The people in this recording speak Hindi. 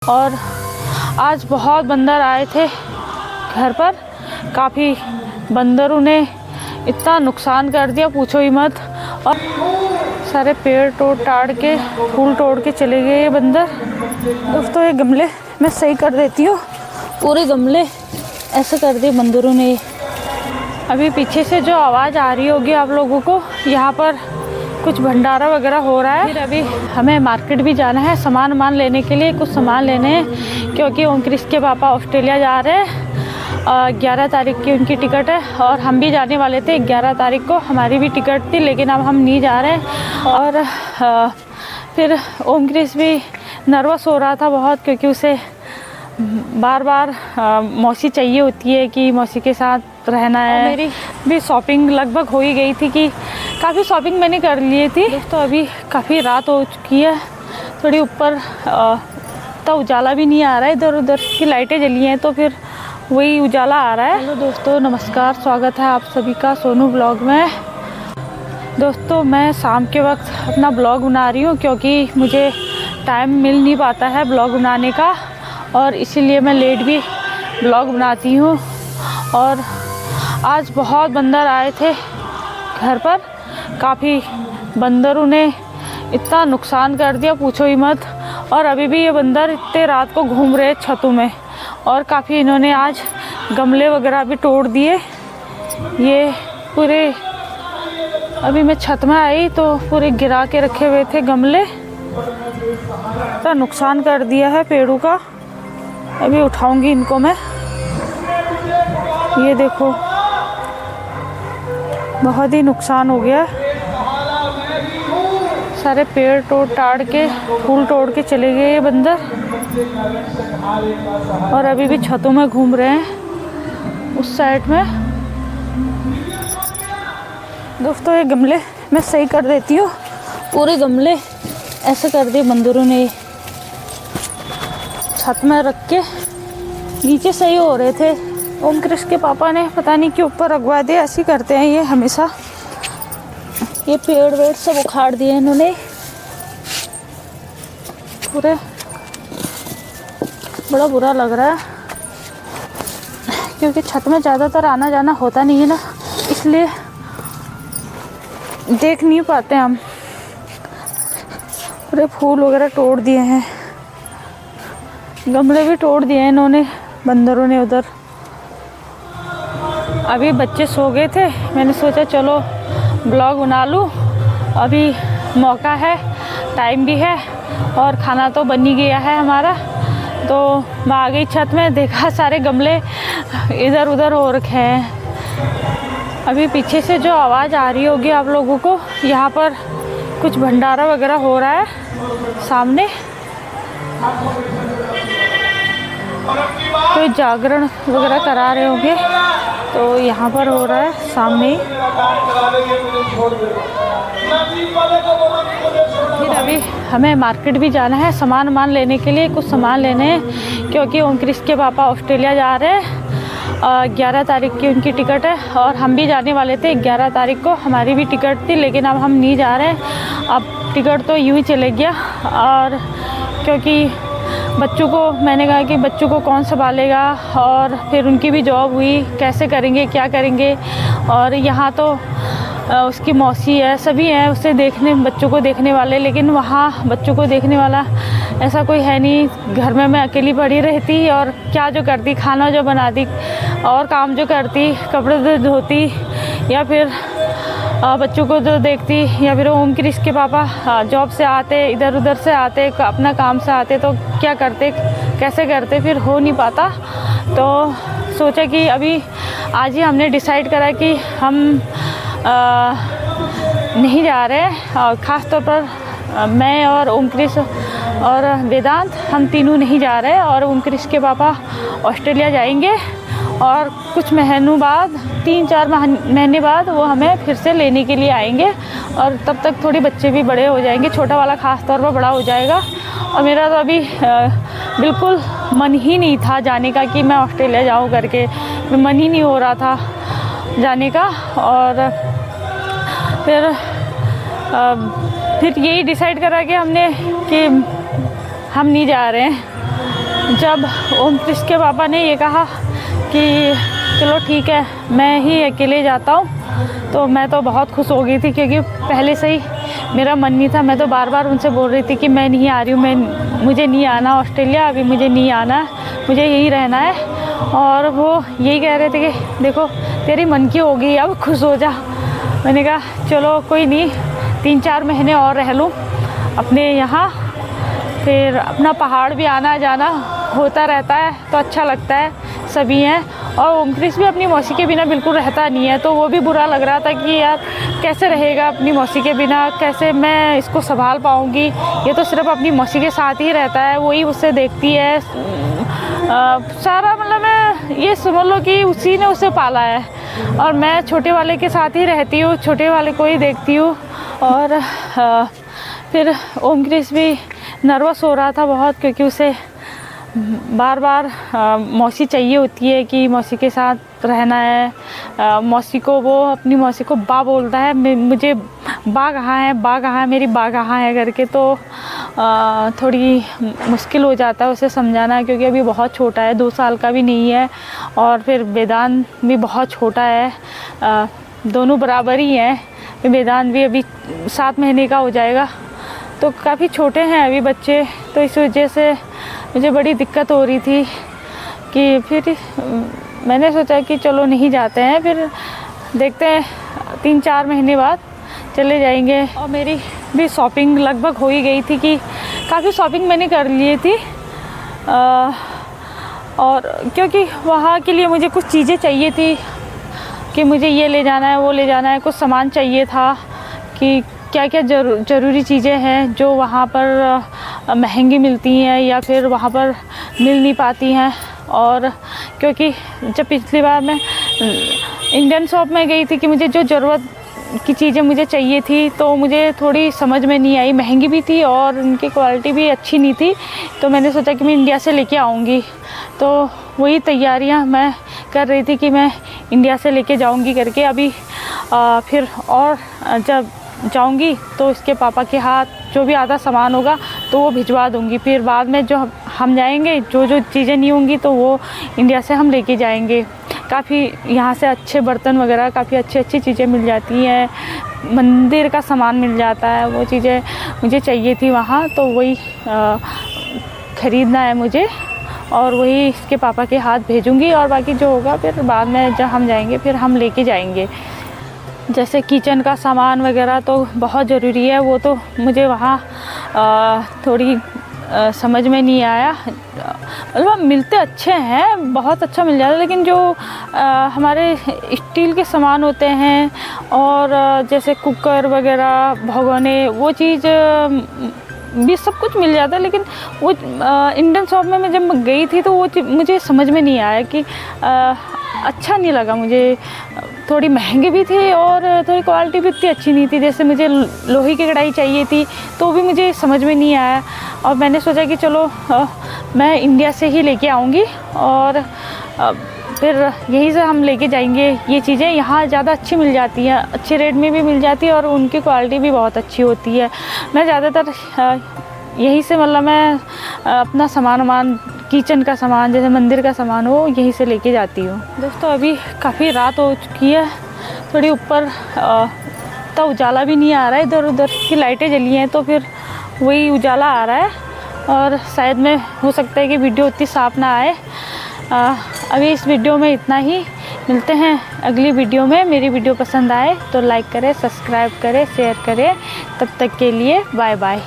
और आज बहुत बंदर आए थे घर पर। काफ़ी बंदरों ने इतना नुकसान कर दिया, पूछो ही मत। और सारे पेड़ तोड़ टाड़ के, फूल तोड़ के चले गए ये बंदर। दोस्तों ये गमले मैं सही कर देती हूँ, पूरे गमले ऐसे कर दिए बंदरों ने। अभी पीछे से जो आवाज़ आ रही होगी आप लोगों को, यहाँ पर कुछ भंडारा वगैरह हो रहा है। फिर अभी हमें मार्केट भी जाना है सामान लेने के लिए, कुछ सामान लेने हैं, क्योंकि ओम क्रिस के पापा ऑस्ट्रेलिया जा रहे हैं। 11 तारीख की उनकी टिकट है और हम भी जाने वाले थे 11 तारीख को, हमारी भी टिकट थी, लेकिन अब हम नहीं जा रहे हैं। और फिर ओम क्रिस भी नर्वस हो रहा था बहुत, क्योंकि उसे बार बार मौसी चाहिए होती है कि मौसी के साथ रहना है। मेरी भी शॉपिंग लगभग हो ही गई थी, कि काफ़ी शॉपिंग मैंने कर ली थी। दोस्तों अभी काफ़ी रात हो चुकी है, थोड़ी ऊपर तो उजाला भी नहीं आ रहा है, इधर उधर की लाइटें जली हैं तो फिर वही उजाला आ रहा है। हेलो दोस्तों, नमस्कार, स्वागत है आप सभी का सोनू ब्लॉग में। दोस्तों मैं शाम के वक्त अपना ब्लॉग बना रही हूँ, क्योंकि मुझे टाइम मिल नहीं पाता है ब्लॉग बनाने का, और इसीलिए मैं लेट भी ब्लॉग बनाती हूँ। और आज बहुत बंदर आए थे घर पर। काफ़ी बंदरों ने इतना नुकसान कर दिया, पूछो ही मत। और अभी भी ये बंदर इतने रात को घूम रहे छतों में, और काफ़ी इन्होंने आज गमले वगैरह भी तोड़ दिए। ये पूरे, अभी मैं छत में आई तो पूरे गिरा के रखे हुए थे गमले, इतना नुकसान कर दिया है पेड़ों का। अभी उठाऊंगी इनको मैं। ये देखो बहुत ही नुकसान हो गया, सारे पेड़ तोड़ टाड़ के, फूल तोड़ के चले गए ये बंदर, और अभी भी छतों में घूम रहे हैं उस साइड में। दोस्तों ये गमले मैं सही कर देती हूँ, पूरे गमले ऐसे कर दिए बंदरों ने। छत में रख के नीचे सही हो रहे थे, ओम क्रिस के पापा ने पता नहीं क्यों ऊपर रखवा दिया। ऐसे करते हैं ये हमेशा। ये पेड़ वेड़ सब उखाड़ दिए इन्होंने पूरे, बड़ा बुरा लग रहा है, क्योंकि छत में ज़्यादातर आना जाना होता नहीं है ना, इसलिए देख नहीं पाते हम। पूरे फूल वगैरह तोड़ दिए हैं, गमले भी तोड़ दिए हैं इन्होंने बंदरों ने उधर। अभी बच्चे सो गए थे, मैंने सोचा चलो ब्लॉग बना लूँ, अभी मौका है, टाइम भी है, और खाना तो बन ही गया है हमारा। तो मैं आ गई छत में, देखा सारे गमले इधर उधर हो रखे हैं। अभी पीछे से जो आवाज़ आ रही होगी आप लोगों को, यहाँ पर कुछ भंडारा वगैरह हो रहा है सामने, कोई जागरण वगैरह करा रहे होंगे, तो यहाँ पर हो रहा है सामने। फिर अभी हमें मार्केट भी जाना है सामान लेने के लिए, कुछ सामान लेने हैं, क्योंकि ओम क्रिस के पापा ऑस्ट्रेलिया जा रहे हैं। 11 तारीख की उनकी टिकट है, और हम भी जाने वाले थे 11 तारीख को, हमारी भी टिकट थी, लेकिन अब हम नहीं जा रहे हैं। अब टिकट तो यूँ ही चले गया, और क्योंकि बच्चों को, मैंने कहा कि बच्चों को कौन संभालेगा, और फिर उनकी भी जॉब हुई, कैसे करेंगे, क्या करेंगे। और यहाँ तो उसकी मौसी है, सभी हैं उसे देखने, बच्चों को देखने वाले, लेकिन वहाँ बच्चों को देखने वाला ऐसा कोई है नहीं। घर में मैं अकेली पड़ी रहती, और क्या जो करती, खाना जो बनाती, और काम जो करती, कपड़े जो धोती, या फिर बच्चों को जो देखती, या फिर ओम क्रिस के पापा जॉब से आते, इधर उधर से आते, अपना काम से आते, तो क्या करते, कैसे करते, फिर हो नहीं पाता। तो सोचा कि अभी आज ही हमने डिसाइड करा कि हम नहीं जा रहे, और ख़ास तौर पर मैं और ओम क्रिस और वेदांत, हम तीनों नहीं जा रहे, और ओम क्रिस के पापा ऑस्ट्रेलिया जाएंगे, और कुछ महीनों बाद, 3-4 महीने बाद वो हमें फिर से लेने के लिए आएंगे, और तब तक थोड़ी बच्चे भी बड़े हो जाएंगे, छोटा वाला ख़ास तौर पर बड़ा हो जाएगा। और मेरा तो अभी बिल्कुल मन ही नहीं था जाने का कि मैं ऑस्ट्रेलिया जाऊँ करके, मन ही नहीं हो रहा था जाने का। और फिर यही डिसाइड करा कि हमने कि हम नहीं जा रहे हैं। जब ओमकृष्ण के पापा ने ये कहा कि चलो ठीक है मैं ही अकेले जाता हूँ, तो मैं तो बहुत खुश हो गई थी, क्योंकि पहले से ही मेरा मन नहीं था। मैं तो बार बार उनसे बोल रही थी कि मैं नहीं आ रही हूँ, मुझे नहीं आना ऑस्ट्रेलिया, अभी मुझे नहीं आना, मुझे यहीं रहना है। और वो यही कह रहे थे कि देखो तेरी मन की हो गई, अब खुश हो जा। मैंने कहा चलो कोई नहीं, 3-4 महीने और रह लूँ अपने यहाँ, फिर अपना पहाड़ भी आना जाना होता रहता है तो अच्छा लगता है, सभी हैं। और ओमकृष्ण भी अपनी मौसी के बिना बिल्कुल रहता नहीं है, तो वो भी बुरा लग रहा था कि यार कैसे रहेगा अपनी मौसी के बिना, कैसे मैं इसको संभाल पाऊँगी, ये तो सिर्फ अपनी मौसी के साथ ही रहता है, वही उससे देखती है सारा, मतलब मैं ये समझ लो कि उसी ने उसे पाला है, और मैं छोटे वाले के साथ ही रहती हूँ, छोटे वाले को ही देखती हूँ। और फिर ओमकृष्ण भी नर्वस हो रहा था बहुत, क्योंकि उसे बार बार मौसी चाहिए होती है कि मौसी के साथ रहना है। मौसी को, वो अपनी मौसी को बा बोलता है, मुझे बा कहाँ है, बा कहाँ है, मेरी बा कहाँ है करके। तो थोड़ी मुश्किल हो जाता है उसे समझाना, क्योंकि अभी बहुत छोटा है, 2 साल का भी नहीं है, और फिर वेदांत भी बहुत छोटा है, दोनों बराबर ही हैं। वेदांत भी अभी 7 महीने का हो जाएगा, तो काफ़ी छोटे हैं अभी बच्चे, तो इस वजह से मुझे बड़ी दिक्कत हो रही थी कि फिर मैंने सोचा कि चलो नहीं जाते हैं, फिर देखते हैं 3-4 महीने बाद चले जाएंगे। और मेरी भी शॉपिंग लगभग हो ही गई थी, कि काफ़ी शॉपिंग मैंने कर ली थी, और क्योंकि वहाँ के लिए मुझे कुछ चीज़ें चाहिए थी कि मुझे ये ले जाना है, वो ले जाना है, कुछ सामान चाहिए था कि क्या क्या ज़रूरी चीज़ें हैं जो वहाँ पर महंगी मिलती हैं या फिर वहाँ पर मिल नहीं पाती हैं। और क्योंकि जब पिछली बार मैं इंडियन शॉप में गई थी कि मुझे जो ज़रूरत की चीज़ें मुझे चाहिए थी, तो मुझे थोड़ी समझ में नहीं आई, महंगी भी थी और उनकी क्वालिटी भी अच्छी नहीं थी, तो मैंने सोचा कि मैं इंडिया से लेके आऊँगी। तो वही तैयारियां मैं कर रही थी कि मैं इंडिया से लेके जाऊँगी करके। अभी फिर और जब जाऊंगी तो इसके पापा के हाथ जो भी आधा सामान होगा तो वो भिजवा दूंगी, फिर बाद में जो हम जाएंगे जो जो चीज़ें नहीं होंगी तो वो इंडिया से हम लेके जाएंगे। काफ़ी यहाँ से अच्छे बर्तन वगैरह, काफ़ी अच्छी चीज़ें मिल जाती हैं, मंदिर का सामान मिल जाता है, वो चीज़ें मुझे चाहिए थी वहाँ, तो वही ख़रीदना है मुझे, और वही इसके पापा के हाथ भेजूँगी। और बाकी जो होगा फिर बाद में जब हम जाएंगे फिर हम लेके जाएंगे। जैसे किचन का सामान वगैरह तो बहुत ज़रूरी है, वो तो मुझे वहाँ थोड़ी समझ में नहीं आया, मतलब मिलते अच्छे हैं, बहुत अच्छा मिल जाता है, लेकिन जो हमारे स्टील के सामान होते हैं और जैसे कुकर वगैरह, भगोने, वो चीज़ भी सब कुछ मिल जाता है, लेकिन वो इंडियन शॉप में मैं जब गई थी तो वो मुझे समझ में नहीं आया कि अच्छा नहीं लगा मुझे, थोड़ी महंगी भी थी और थोड़ी क्वालिटी भी इतनी अच्छी नहीं थी। जैसे मुझे लोहे की कढ़ाई चाहिए थी तो भी मुझे समझ में नहीं आया, और मैंने सोचा कि चलो मैं इंडिया से ही लेके आऊँगी और फिर यहीं से हम लेके जाएंगे। ये चीज़ें यहाँ ज़्यादा अच्छी मिल जाती हैं, अच्छे रेट में भी मिल जाती है और उनकी क्वालिटी भी बहुत अच्छी होती है। मैं ज़्यादातर यहीं से, मतलब मैं अपना सामान किचन का सामान, जैसे मंदिर का सामान हो, यहीं से लेके जाती हूँ। दोस्तों अभी काफ़ी रात हो चुकी है, थोड़ी ऊपर तो उजाला भी नहीं आ रहा है, इधर उधर की लाइटें जली हैं तो फिर वही उजाला आ रहा है, और शायद में हो सकता है कि वीडियो उतनी साफ ना आए। अभी इस वीडियो में इतना ही, मिलते हैं अगली वीडियो में। मेरी वीडियो पसंद आए तो लाइक करें, सब्सक्राइब करें, शेयर करें। तब तक के लिए बाय बाय।